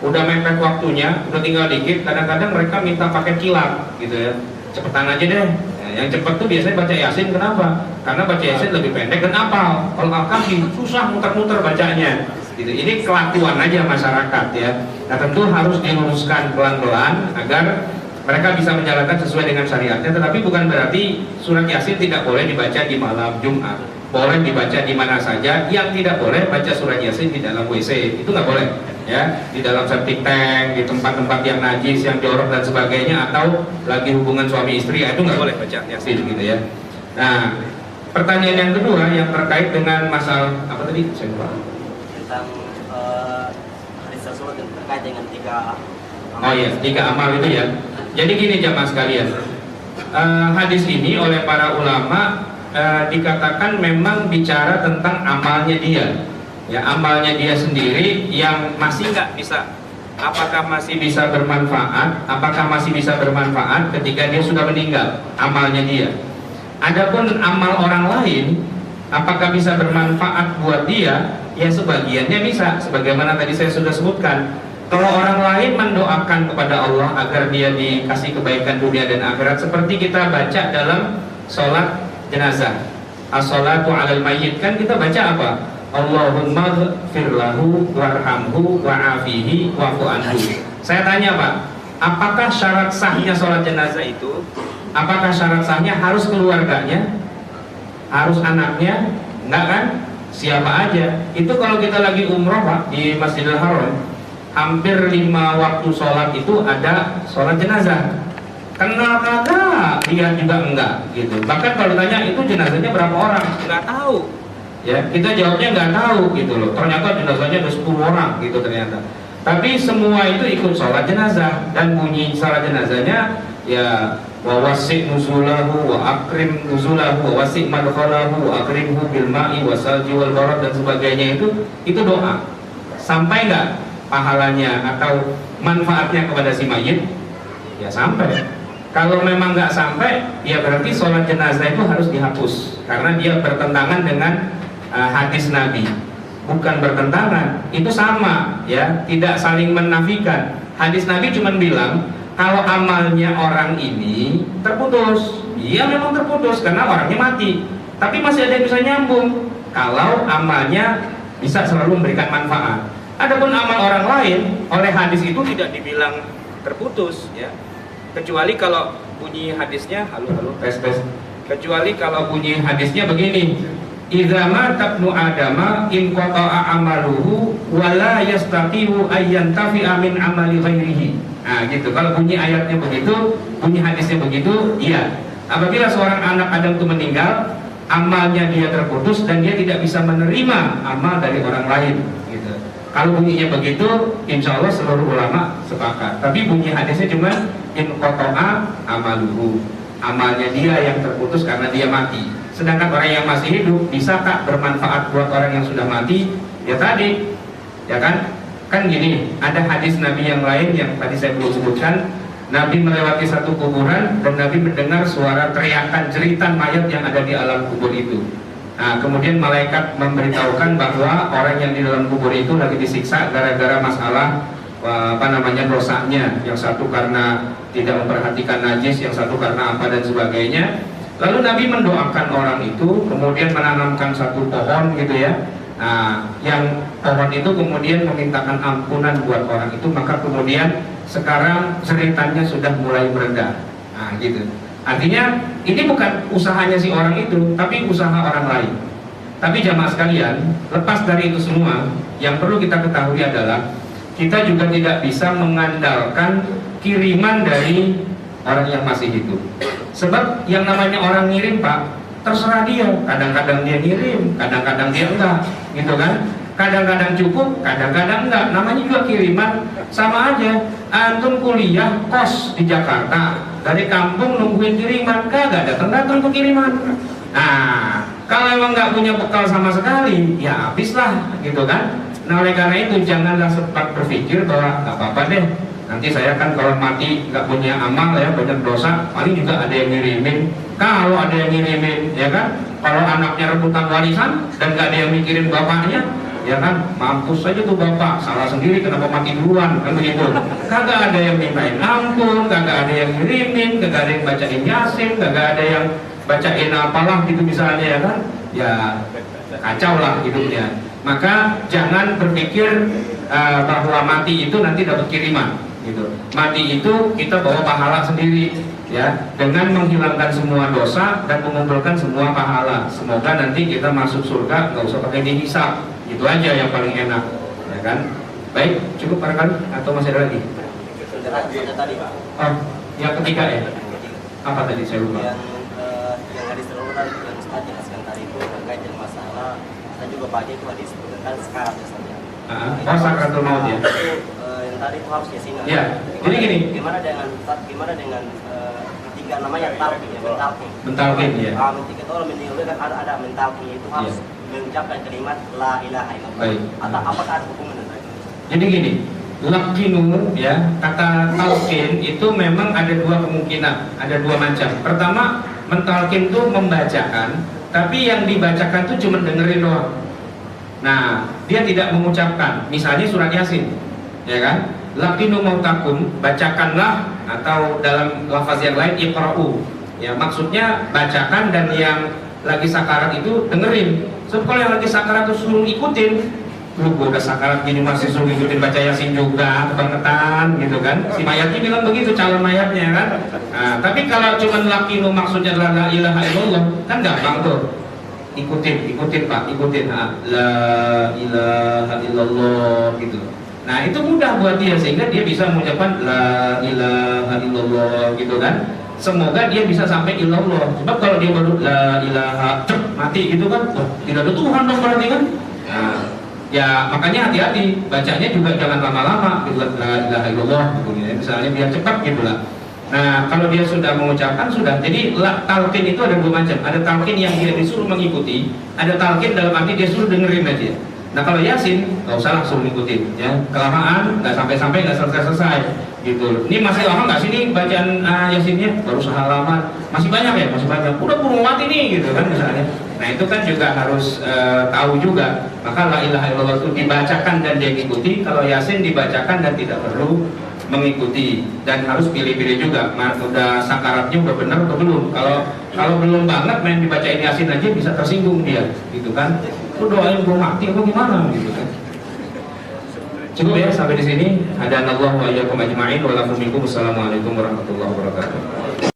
udah mepet waktunya, udah tinggal dikit, kadang-kadang mereka minta pakai kilat gitu ya, cepetan aja deh. Yang cepat tuh biasanya baca Yasin. Kenapa? Karena baca Yasin lebih pendek dan apal. Kalau Al-Kahfi susah muter-muter bacanya gitu. Ini kelakuan aja masyarakat ya. Nah tentu harus diluruskan pelan-pelan agar mereka bisa menjalankan sesuai dengan syariatnya. Tetapi bukan berarti surat Yasin tidak boleh dibaca di malam Jumat. Boleh dibaca di mana saja. Yang tidak boleh baca surat Yasin di dalam WC, itu nggak boleh ya. Di dalam septic tank, di tempat-tempat yang najis, yang jorok dan sebagainya, atau lagi hubungan suami istri, itu nggak boleh baca Yasin gitu ya. Nah, pertanyaan yang kedua yang terkait dengan masalah apa tadi? Saya lupa. Tentang hadis tersebut yang terkait dengan 3 amal. Oh iya, 3 amal itu ya. Jadi gini jamaah sekalian, hadis ini oleh para ulama dikatakan memang bicara tentang amalnya dia, ya, amalnya dia sendiri yang masih nggak bisa, apakah masih bisa bermanfaat, ketika dia sudah meninggal, amalnya dia. Adapun amal orang lain, apakah bisa bermanfaat buat dia? Ya sebagiannya bisa, sebagaimana tadi saya sudah sebutkan. Kalau orang lain mendoakan kepada Allah agar dia dikasih kebaikan dunia dan akhirat, seperti kita baca dalam sholat jenazah, as-sholatu alal mayyit, kan kita baca apa? Allahumma ghfir lahu warhamhu wa'afihi wa'fu anhu. Saya tanya Pak, apakah syarat sahnya sholat jenazah itu, apakah syarat sahnya harus keluarganya, harus anaknya? Enggak kan? Siapa aja. Itu kalau kita lagi umroh Pak di Masjidil Haram, hampir 5 waktu sholat itu ada sholat jenazah. Kenal kagak? Lihat juga enggak gitu. Bahkan kalau tanya itu jenazahnya berapa orang, enggak tahu. Ya, kita jawabnya enggak tahu gitu loh. Ternyata jenazahnya ada 10 orang gitu ternyata. Tapi semua itu ikut sholat jenazah, dan bunyi sholat jenazahnya ya wa wasi' nuzulahu wa akrim nuzulahu wa wasi' madkhalahu wa akrimhu bil ma'i wasalji wal barad dan sebagainya. Itu doa. Sampai enggak pahalanya atau manfaatnya kepada si mayit? Ya sampai. Kalau memang nggak sampai, ya berarti sholat jenazah itu harus dihapus, karena dia bertentangan dengan hadis Nabi. Bukan bertentangan, itu sama ya, tidak saling menafikan. Hadis Nabi cuma bilang kalau amalnya orang ini terputus, dia memang terputus karena orangnya mati, tapi masih ada yang bisa nyambung kalau amalnya bisa selalu memberikan manfaat. Adapun amal orang lain oleh hadis itu tidak dibilang terputus ya, kecuali kalau bunyi hadisnya tes. Kecuali kalau bunyi hadisnya begini, idza mata ibnu adama in qata'a amaluhu wa la yastati'u ayyan tafi'a min amali ghairihi. Nah gitu, kalau bunyi ayatnya begitu, bunyi hadisnya begitu, iya. Apabila seorang anak Adam itu meninggal, amalnya dia terputus dan dia tidak bisa menerima amal dari orang lain gitu. Kalau bunyinya begitu, insya Allah seluruh ulama sepakat. Tapi bunyi hadisnya cuma in qata'a amaluhu, amalnya dia yang terputus karena dia mati. Sedangkan orang yang masih hidup bisa tak bermanfaat buat orang yang sudah mati? Ya tadi, ya kan? Kan gini, ada hadis Nabi yang lain yang tadi saya belum sebutkan. Nabi melewati satu kuburan dan Nabi mendengar suara teriakan jeritan mayat yang ada di alam kubur itu. Nah, kemudian malaikat memberitahukan bahwa orang yang di dalam kubur itu lagi disiksa gara-gara masalah dosanya. Yang satu karena tidak memperhatikan najis, yang satu karena apa dan sebagainya. Lalu Nabi mendoakan orang itu, kemudian menanamkan satu pohon gitu ya. Nah, yang pohon itu kemudian memintakan ampunan buat orang itu, maka kemudian sekarang ceritanya sudah mulai mereda. Nah, gitu. Artinya ini bukan usahanya si orang itu, tapi usaha orang lain. Tapi jamaah sekalian, lepas dari itu semua, yang perlu kita ketahui adalah kita juga tidak bisa mengandalkan kiriman dari orang yang masih hidup. Sebab yang namanya orang ngirim Pak, terserah dia. Kadang-kadang dia ngirim, kadang-kadang dia enggak, gitu kan? Kadang-kadang cukup, kadang-kadang enggak. Namanya juga kiriman, sama aja. Antum kuliah kos di Jakarta, dari kampung nungguin kiriman, kagak datang-datang tuh kiriman. Nah, kalau emang nggak punya bekal sama sekali, ya habislah, gitu kan? Nah oleh karena itu janganlah sempat berpikir bahwa nggak apa-apa deh, Nanti saya kan kalau mati nggak punya amal ya, banyak dosa, paling juga ada yang ngirimin. Kalau ada yang ngirimin, ya kan? Kalau anaknya rebutan warisan dan nggak ada yang mikirin bapaknya, ya kan? Mampus saja tuh bapak, salah sendiri kenapa mati duluan, kan begitu? Kagak ada yang mintain ampun, kagak ada yang ngirimin, kagak ada yang bacain Yasin, kagak ada yang bacain apalah gitu misalnya, ya kan? Ya kacau lah hidupnya. Maka jangan berpikir bahwa mati itu nanti dapat kiriman. Gitu. Mati itu kita bawa pahala sendiri, ya, dengan menghilangkan semua dosa dan mengumpulkan semua pahala. Semoga nanti kita masuk surga nggak usah pakai dihisab, itu aja yang paling enak, ya kan? Baik, cukup barangkali atau masih ada lagi? Sudah tadi Pak. Oh, yang ketiga ya? Apa tadi saya lupa? Yang hadis terulang yang Ustaz jelaskan tadi itu terkait dengan masalah, saya juga baca itu hadis tentang sekarat ya saja. Oh, sakratul maut ya? Yang tadi itu harus yasin. Ya, jadi gini. Gimana dengan ketika namanya talqin ya, mentalqin. Mentalqin ya. Ketika orang meninggal kan ada mentalqin itu harus mengucapkan kalimat la ilaha illallah. Baik. Atau apakah ada hubungan dengan itu? Jadi gini, lakinu ya, kata talqin itu memang ada dua kemungkinan, ada dua macam. Pertama, mentalqin itu membacakan, tapi yang dibacakan itu cuma dengerin doang. Nah, dia tidak mengucapkan, misalnya surat Yasin, ya kan? Lakinu mautakum, bacakanlah, atau dalam lafaz yang lain iqra'u. Ya, maksudnya bacakan dan yang lagi sakarat itu dengerin. Sebab kalau yang lagi sakarat itu suruh ikutin, lu gua udah sakarat gini masih suruh ikutin baca Yasin juga, kebangetan gitu kan? Si mayatnya bilang begitu, calon mayatnya kan? Nah, tapi kalau cuma lakinu maksudnya la ilaha illallah, kan gampang tuh. Ikutin Pak, ikutin la ilaha illallah gitu. Nah itu mudah buat dia sehingga dia bisa mengucapkan la ilaha illallah gitu kan. Semoga dia bisa sampai illallah. Sebab kalau dia baru la ilaha mati gitu kan, tidak ada Tuhan dong berarti kan. Nah, ya makanya hati-hati, bacanya juga jangan lama-lama gitu, la ilaha illallah gitu, misalnya biar cepat gitu lah. Nah, kalau dia sudah mengucapkan sudah. Jadi talqin itu ada dua macam. Ada talqin yang dia disuruh mengikuti, ada talqin dalam arti dia suruh dengerin aja. Nah, kalau Yasin nggak usah langsung ngikutin, ya. Kelamaan, nggak sampai nggak selesai gitu. Ini masih lama nggak sih nih bacaan Yasinnya? Baru sehalaman. Masih banyak ya, masih banyak. Udah burung mati nih gitu kan misalnya. Nah, itu kan juga harus tahu juga. Maka la ilaha illallah itu dibacakan dan dia ikuti. Kalau Yasin dibacakan dan tidak perlu mengikuti, dan harus pilih-pilih juga. Udah sakaratnya udah benar atau belum. Kalau belum banget main dibacain Yasin aja bisa tersinggung dia, gitu kan? Lu doain gua mati apa gimana gitu kan? Cukup ya sampai di sini. Hadanallahu wa iyyakum ajma'in wa lakum minkum. Assalamualaikum warahmatullahi wabarakatuh.